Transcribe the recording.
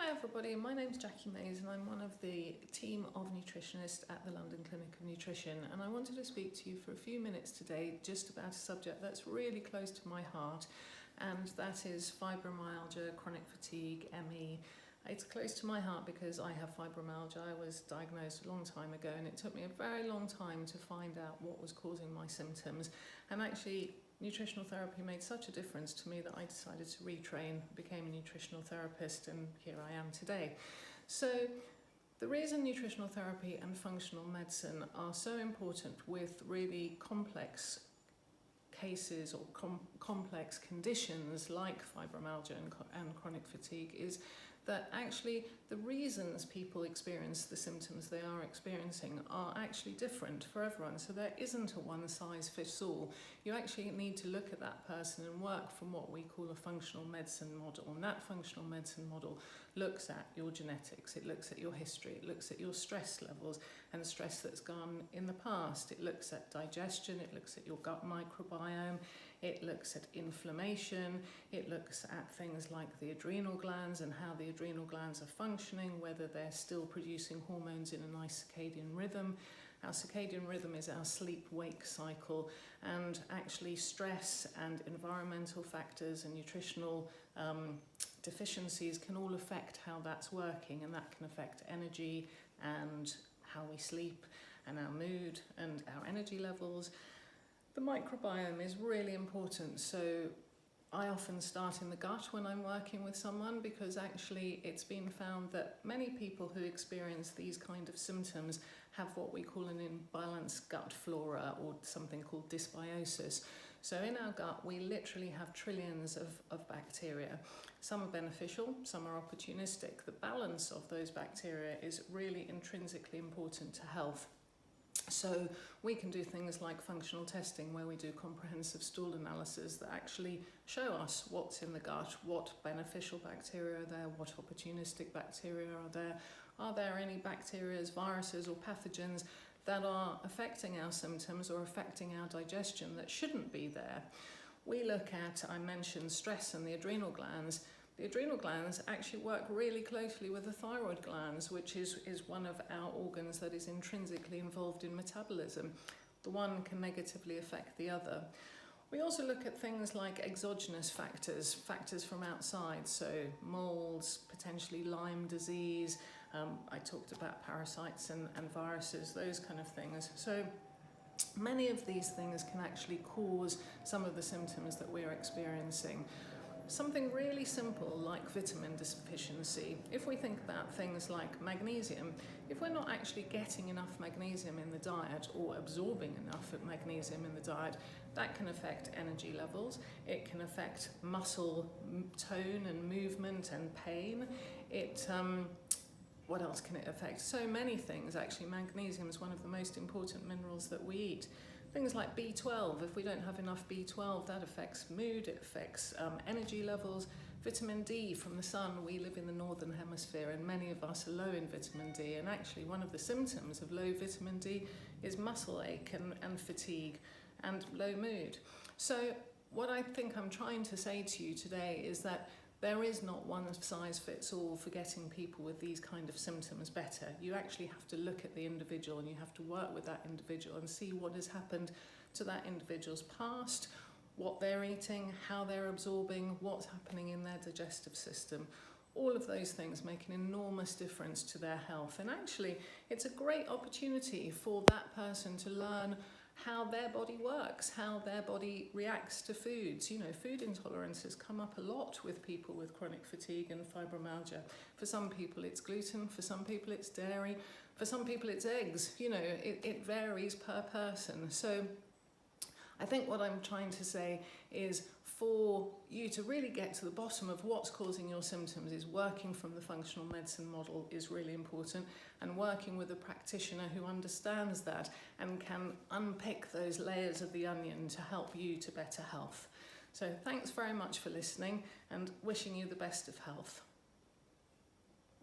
Hi everybody, my name's Jacqui Mayes and I'm one of the team of nutritionists at the London Clinic of Nutrition, and I wanted to speak to you for a few minutes today just about a subject that's really close to my heart, and that is fibromyalgia, chronic fatigue, ME. It's close to my heart because I have fibromyalgia. I was diagnosed a long time ago and it took me a very long time to find out what was causing my symptoms, and actually nutritional therapy made such a difference to me that I decided to retrain, became a nutritional therapist, and here I am today. So the reason nutritional therapy and functional medicine are so important with really complex cases or complex conditions like fibromyalgia and chronic fatigue is that actually the reasons people experience the symptoms they are experiencing are actually different for everyone. So there isn't a one size fits all. You actually need to look at that person and work from what we call a functional medicine model. And that functional medicine model looks at your genetics, it looks at your history, it looks at your stress levels and stress that's gone in the past. It looks at digestion, it looks at your gut microbiome, it looks at inflammation, it looks at things like the adrenal glands and how the adrenal glands are functioning, whether they're still producing hormones in a nice circadian rhythm. Our circadian rhythm is our sleep-wake cycle, and actually stress and environmental factors and nutritional deficiencies can all affect how that's working, and that can affect energy and how we sleep and our mood and our energy levels. The microbiome is really important, so I often start in the gut when I'm working with someone, because actually it's been found that many people who experience these kind of symptoms have what we call an imbalanced gut flora, or something called dysbiosis. So in our gut we literally have trillions of bacteria. Some are beneficial, some are opportunistic. The balance of those bacteria is really intrinsically important to health. So we can do things like functional testing, where we do comprehensive stool analysis that actually show us what's in the gut, what beneficial bacteria are there, what opportunistic bacteria are there any bacteria, viruses or pathogens that are affecting our symptoms or affecting our digestion that shouldn't be there. We look at, I mentioned stress and the adrenal glands. The adrenal glands actually work really closely with the thyroid glands, which is one of our organs that is intrinsically involved in metabolism. The one can negatively affect the other. We also look at things like exogenous factors from outside, so molds, potentially Lyme disease. I talked about parasites and viruses, those kind of things. So many of these things can actually cause some of the symptoms that we're experiencing. Something really simple like vitamin deficiency. If we think about things like magnesium, if we're not actually getting enough magnesium in the diet or absorbing enough of magnesium in the diet, that can affect energy levels. It can affect muscle tone and movement and pain. What else can it affect? So many things actually. Magnesium is one of the most important minerals that we eat. Things like B12, if we don't have enough B12, that affects mood, it affects energy levels. Vitamin D from the sun, we live in the northern hemisphere and many of us are low in vitamin D, and actually one of the symptoms of low vitamin D is muscle ache and fatigue and low mood. So what I think I'm trying to say to you today is that there is not one size fits all for getting people with these kind of symptoms better. You actually have to look at the individual and you have to work with that individual and see what has happened to that individual's past, what they're eating, how they're absorbing, what's happening in their digestive system. All of those things make an enormous difference to their health. And actually, it's a great opportunity for that person to learn how their body works, how their body reacts to foods. You know, food intolerances come up a lot with people with chronic fatigue and fibromyalgia. For some people it's gluten, for some people it's dairy, for some people it's eggs. You know, it varies per person. So I think what I'm trying to say is, for you to really get to the bottom of what's causing your symptoms, is working from the functional medicine model is really important, and working with a practitioner who understands that and can unpick those layers of the onion to help you to better health. So thanks very much for listening, and wishing you the best of health.